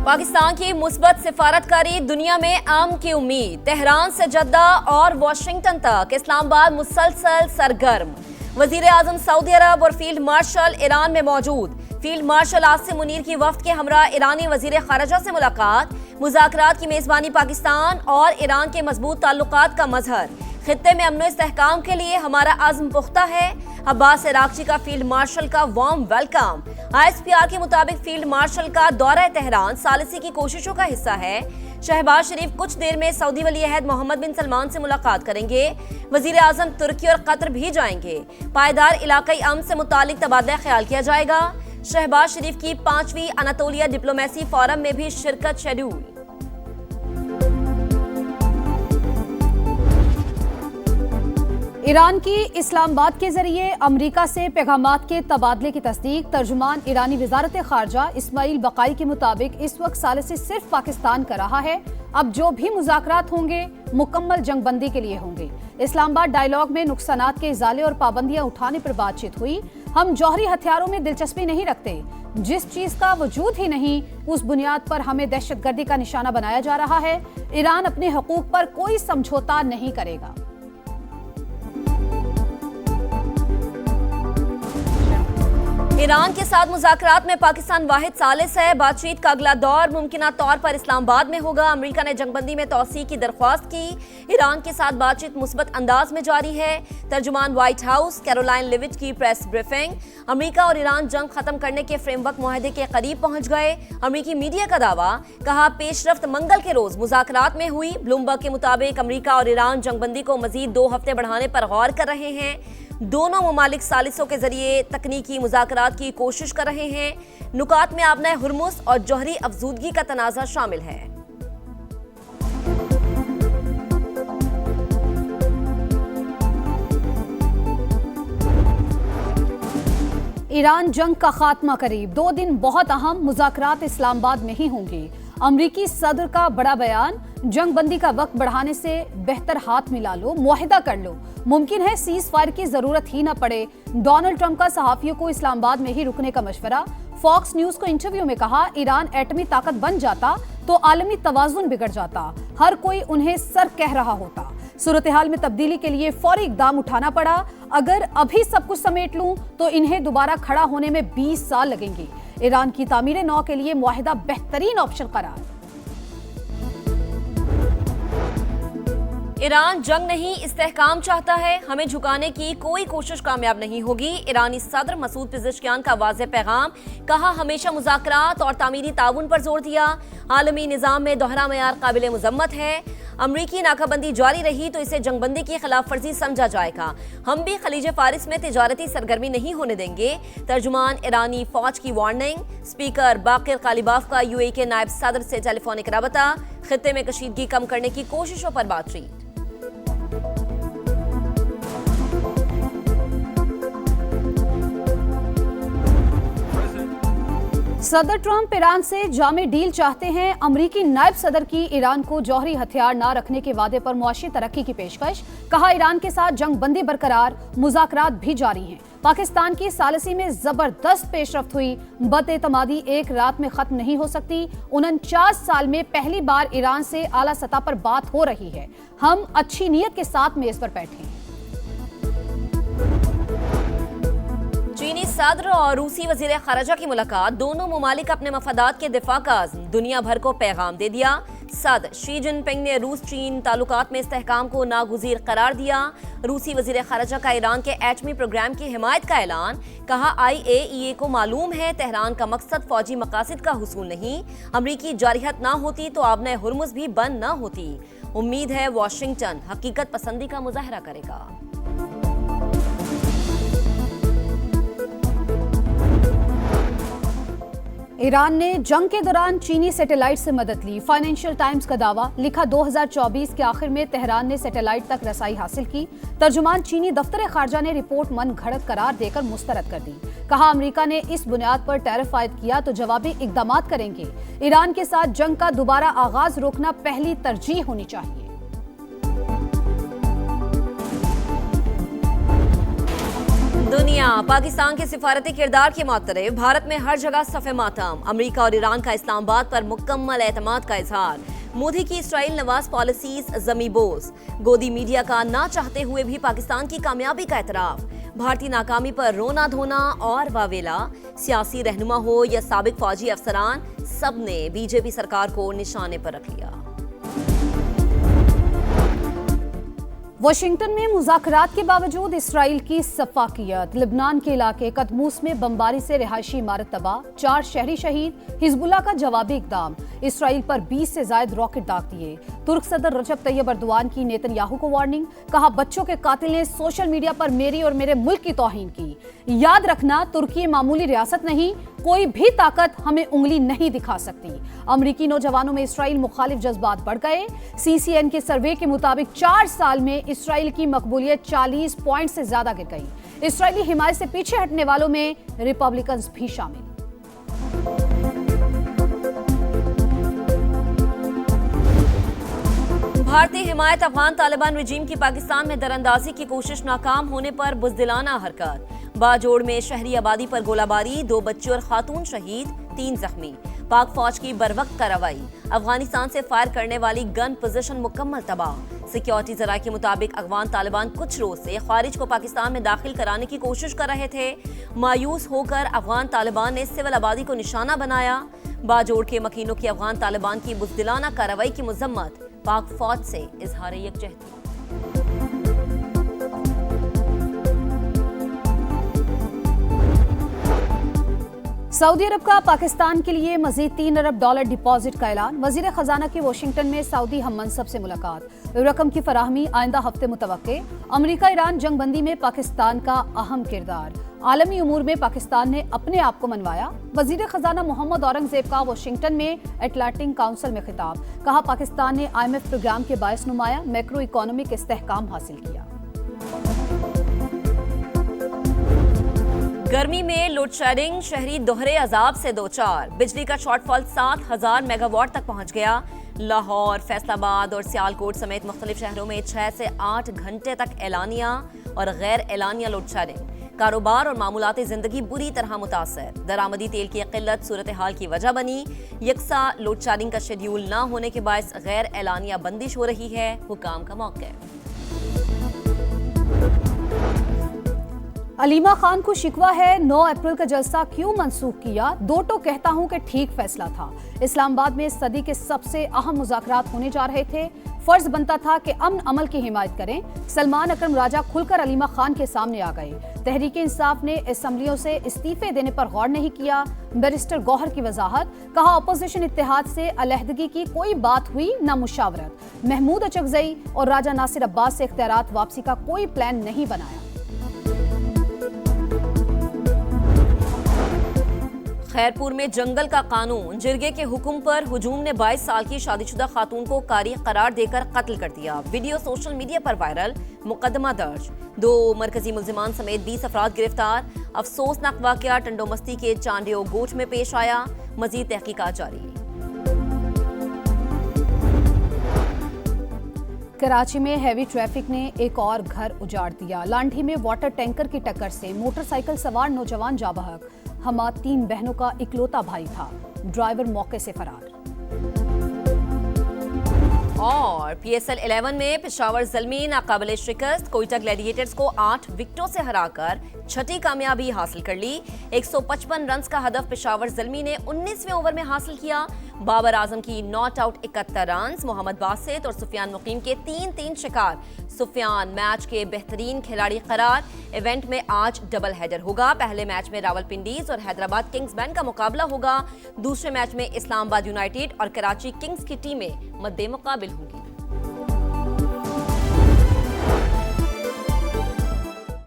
पाकिस्तान की मुस्बत सिफारतकारी दुनिया में आम की उम्मीद। तेहरान से जद्दा और वाशिंगटन तक इस्लामाबाद मुसलसल सरगर्म। वजीर आजम सऊदी अरब और फील्ड मार्शल ईरान में मौजूद। फील्ड मार्शल आसिम मुनीर की वफ्द के हमरा ईरानी वजीर खारजा से मुलाकात। मुज़ाकरात की मेजबानी पाकिस्तान और ईरान के मजबूत ताल्लुकात का मजहर। खित्ते में अमन इस्तेहकाम के लिए हमारा आज़म पुख्ता है। अब्बास इराक़ची का फील्ड मार्शल का वार्म वेलकम। ISPR के मुताबिक फील्ड मार्शल का दौरा तेहरान सालिसी की कोशिशों का हिस्सा है। शहबाज शरीफ कुछ देर में सऊदी वली अहद मोहम्मद बिन सलमान से मुलाकात करेंगे। वजीर आजम तुर्की और कतर भी जाएंगे। पायदार इलाकाई अमन से मुतालिक तबादला ख्याल किया जाएगा। शहबाज शरीफ की 5वीं अनातोलिया डिप्लोमेसी फोरम में भी शिरकत शेड्यूल। ईरान की इस्लामाबाद के जरिए अमरीका से पैगामात के तबादले की तस्दीक। तर्जुमान ईरानी वजारत खारजा इस्माइल बकाई के मुताबिक इस वक्त सालिसी सिर्फ पाकिस्तान कर रहा है। अब जो भी मुज़ाकरात होंगे मुकम्मल जंगबंदी के लिए होंगे। इस्लामाबाद डायलॉग में नुकसानात के इजाले और पाबंदियां उठाने पर बातचीत हुई। हम जौहरी हथियारों में दिलचस्पी नहीं रखते। जिस चीज का वजूद ही नहीं उस बुनियाद पर हमें दहशतगर्दी का निशाना बनाया जा रहा है। ईरान अपने हकूक पर कोई समझौता नहीं करेगा। ईरान के साथ मुज़ाकरात में पाकिस्तान वाहिद सालिस है। बातचीत का अगला दौर मुमकिना तौर पर इस्लामाबाद में होगा। अमेरिका ने जंगबंदी में तौसी की दरख्वास्त की। ईरान के साथ बातचीत मुस्बत अंदाज में जारी है। तर्जुमान व्हाइट हाउस कैरोलाइन लिविट की प्रेस ब्रीफिंग। अमेरिका और ईरान जंग खत्म करने के फ्रेमवर्क मुआहदे के करीब पहुंच गए। अमेरिकी मीडिया का दावा। कहा पेशरफ्त मंगल के रोज मुज़ाकरात में हुई। ब्लूमबर्ग के मुताबिक अमेरिका और ईरान जंगबंदी को मजीद 2 हफ्ते बढ़ाने पर गौर कर रहे हैं। दोनों ममालिक सालिसों के जरिए तकनीकी मुज़ाकरात की कोशिश कर रहे हैं। नुकात में आबना हुर्मुस और जौहरी अफजूदगी का तनाज़ा शामिल है। ईरान जंग का खात्मा करीब। 2 दिन बहुत अहम। मुज़ाकरात इस्लामाबाद में ही होंगे। अमरीकी सदर का बड़ा बयान। जंगबंदी का वक्त बढ़ाने से बेहतर हाथ मिला लो, मुआहिदा कर लो। मुमकिन है सीज फायर की जरूरत ही न पड़े। डोनाल्ड ट्रंप का सहाफियों को इस्लामाबाद में ही रुकने का मशवरा। फॉक्स न्यूज को इंटरव्यू में कहा ईरान एटमी ताकत बन जाता तो आलमी तवाजुन बिगड़ जाता। हर कोई उन्हें सर कह रहा होता। सूरत हाल में तब्दीली के लिए फौरी इकदाम उठाना पड़ा। अगर अभी सब कुछ समेट लूं तो इन्हें दोबारा खड़ा होने में 20 साल लगेंगे। ईरान की तामीर नौ के लिए मुआहिदा बेहतरीन ऑप्शन करार। ईरान जंग नहीं इस्तेहकाम चाहता है। हमें झुकाने की कोई कोशिश कामयाब नहीं होगी। ईरानी सदर मसूद पिज़ेश्कियान का वाज़ेह पैगाम। कहा हमेशा मुज़ाकरात और तामीरी ताउन पर जोर दिया। आलमी निज़ाम में दोहरा मेयार काबिल मुज़म्मत है। अमरीकी नाकाबंदी जारी रही तो इसे जंगबंदी की खिलाफ वर्जी समझा जाएगा। हम भी खलीज फारिस में तिजारती सरगर्मी नहीं होने देंगे। तर्जुमान ईरानी फौज की वार्निंग। स्पीकर बाकिर कालिबाफ का UAE के नायब सदर से टेलीफोनिक रबता। खित्ते में कशीदगी कम करने की कोशिशों पर बातचीत। सदर ट्रंप ईरान से जामे डील चाहते हैं। अमरीकी नायब सदर की ईरान को जौहरी हथियार न रखने के वादे पर मुआशी तरक्की की पेशकश। कहा ईरान के साथ जंग बंदी बरकरार, मुज़ाकरात भी जारी हैं। पाकिस्तान की सालिसी में जबरदस्त पेशरफ्त हुई। बदएतमादी एक रात में खत्म नहीं हो सकती। 49 साल में पहली बार ईरान से आला सतह पर बात हो रही है। हम अच्छी नीयत के साथ मेज पर बैठे हैं। चीनी सदर और रूसी वजीर खारजा की मुलाकात। दोनों ममालिक अपने मफादात के दिफा का दुनिया भर को पैगाम दे दिया। सदर शी जिनपिंग ने रूस चीन ताल्लुकात में इस्तेहकाम को नागुज़ीर करार दिया। रूसी वजीर खारजा का ईरान के एटमी प्रोग्राम की हिमायत का ऐलान। कहा IAEA को मालूम है तेहरान का मकसद फौजी मकासद का हुसूल नहीं। अमरीकी जारिहत ना होती तो आबना हुर्मुस भी बंद ना होती। उम्मीद है वाशिंगटन हकीकत पसंदी का मुजाहरा करेगा। ईरान ने जंग के दौरान चीनी सैटेलाइट से मदद ली। फाइनेंशियल टाइम्स का दावा। लिखा 2024 के आखिर में तेहरान ने सैटेलाइट तक रसाई हासिल की। तर्जुमान चीनी दफ्तर खारजा ने रिपोर्ट मन घड़त करार देकर मुस्तरद कर दी। कहा अमेरिका ने इस बुनियाद पर टैरिफ आयद किया तो जवाबी इकदाम करेंगे। ईरान के साथ जंग का दोबारा आगाज रोकना पहली तरजीह होनी चाहिए। दुनिया पाकिस्तान के सिफारती किरदार के मुताबिक भारत में हर जगह सफ़े मातम। अमेरिका और ईरान का इस्लामाबाद पर मुकम्मल एतमाद का इजहार। मोदी की इसराइल नवाज पॉलिसीज ज़मीबोस। गोदी मीडिया का ना चाहते हुए भी पाकिस्तान की कामयाबी का एतराफ। भारतीय नाकामी पर रोना धोना और वावेला। सियासी रहनुमा हो या साबिक फौजी अफसरान, सब ने बीजेपी सरकार को निशाने पर रख लिया। वाशिंगटन में मुज़ाकरात के बावजूद इसराइल की सफाकियत। लिबनान के इलाके कदमूस में बमबारी से रिहायशी इमारत तबाह, 4 शहरी शहीद। हिजबुल्लाह का जवाबी इकदाम, इसराइल पर 20 से ज्यादा रॉकेट दाग दिए। तुर्क सदर रजब तैयब अर्दोआन की नेतन्याहू को वार्निंग, कहा बच्चों के कातिल ने सोशल मीडिया पर मेरी और मेरे मुल्क की तौहीन की। याद रखना, तुर्की मामूली रियासत नहीं, कोई भी ताकत हमें उंगली नहीं दिखा सकती। अमरीकी नौजवानों में इसराइल मुखालिफ जज्बात बढ़ गए। सीसीएन के सर्वे के मुताबिक 4 साल में इसराइल की मकबूलियत 40 पॉइंट से ज्यादा गिर गई। इसराइली हिमायत से पीछे हटने वालों में रिपब्लिकन भी शामिल। भारतीय हिमायत अफगान तालिबान रजीम की पाकिस्तान में दरअंदाजी की कोशिश नाकाम होने पर बुज़दिलाना हरकत। बाजोड़ में शहरी आबादी पर गोलाबारी, 2 बच्चे और खातून शहीद, 3 जख्मी। पाक फौज की बरवक्त कार्रवाई। अफगानिस्तान से फायर करने वाली गन पोजीशन मुकम्मल तबाह। सिक्योरिटी जराये के मुताबिक अफगान तालिबान कुछ रोज से खारिज को पाकिस्तान में दाखिल कराने की कोशिश कर रहे थे। मायूस होकर अफगान तालिबान ने सिविल आबादी को निशाना बनाया। बाजोड़ के मकीनों की अफगान तालिबान की बुज़दिलाना कार्रवाई की मजम्मत। पाक फौज से इजहार यकजहती। सऊदी अरब का पाकिस्तान के लिए मजीद $3 अरब डिपॉजिट का ऐलान। वजीर खजाना की वाशिंगटन में सऊदी हम मनसब से मुलाकात। रकम की फराहमी आइंदा हफ्ते मुतवक्के। अमेरिका ईरान जंगबंदी में पाकिस्तान का अहम किरदार। आलमी उमूर में पाकिस्तान ने अपने आप को मनवाया। वजीर खजाना मोहम्मद औरंगजेब का वाशिंगटन में एटलांटिक काउंसिल में खिताब, कहा पाकिस्तान ने IMF प्रोग्राम के बायस नुमाया मैक्रो इकोनॉमिक इस्तेहकाम हासिल किया। गर्मी में लोड शेडिंग, शहरी दोहरे अजाब से दो चार। बिजली का शॉर्टफॉल 7000 मेगावाट तक पहुंच गया। लाहौर, फैसलाबाद और सियालकोट समेत मुख्तलिफ शहरों में 6 से 8 घंटे तक एलानिया और गैर एलानिया लोड शेडिंग। कारोबार और मामूलाती जिंदगी बुरी तरह मुतासर। दरामदी तेल की किल्लत सूरत हाल की वजह बनी। यकसा लोड शेडिंग का शेड्यूल न होने के बायस गैर एलानिया बंदिश हो रही है। हुकाम का मौक़िफ़। अलीमा खान को शिकवा है, 9 अप्रैल का जलसा क्यों मंसूख किया? दो तो कहता हूं कि ठीक फैसला था। इस्लामाबाद में सदी के सबसे अहम मुज़ाकरात होने जा रहे थे। फर्ज बनता था कि अमन अमल की हिमायत करें। सलमान अकरम राजा खुलकर अलीमा खान के सामने आ गए। तहरीक इंसाफ ने असम्बलियों से इस्तीफे देने पर गौर नहीं किया। बैरिस्टर गौहर की वजाहत, कहा अपोजिशन इत्तेहाद से अलहदगी की कोई बात हुई न मुशावरत। महमूद अचकजई और राजा नासिर अब्बास से इख्तियारात वापसी का कोई प्लान नहीं बनाया। खैरपुर में जंगल का कानून, जिरगे के हुक्म पर हुजूम ने 22 साल की शादीशुदा खातून को कारी करार देकर कत्ल कर दिया। वीडियो सोशल मीडिया पर वायरल, मुकदमा दर्ज। 2 मरकजी मुल्जिमान समेत 20 अफराद गिरफ्तार। अफसोसनाक वाकया टंडोमस्ती के चांडियो गोठ में पेश आया। मजीद तहकीकात जारी। कराची में हैवी ट्रैफिक ने एक और घर उजाड़ दिया। लांढी में वाटर टैंकर की टक्कर से मोटरसाइकिल सवार नौजवान जा बहक। हमा 3 बहनों का इकलौता भाई था, ड्राइवर मौके से फरार। और PSL 11 में पेशावर ज़ल्मी नाकाबिले शिकस्त। कोयटा ग्लैडिएटर्स को 8 विकेटों से हराकर छठी कामयाबी हासिल कर ली। 155 रन का हदफ पेशावर ज़ल्मी ने 19वें ओवर में हासिल किया। बाबर आजम की not out 71 run. Mohammad Basit और सुफियान मुकीम के 3-3 शिकार। सुफियान मैच के बेहतरीन खिलाड़ी करार। इवेंट में आज डबल हेडर होगा। पहले मैच में रावलपिंडीज और हैदराबाद किंग्स बैंड का मुकाबला होगा। दूसरे मैच में इस्लामाबाद यूनाइटेड और कराची किंग्स की टीमें मद्दे मुकाबिल होंगी।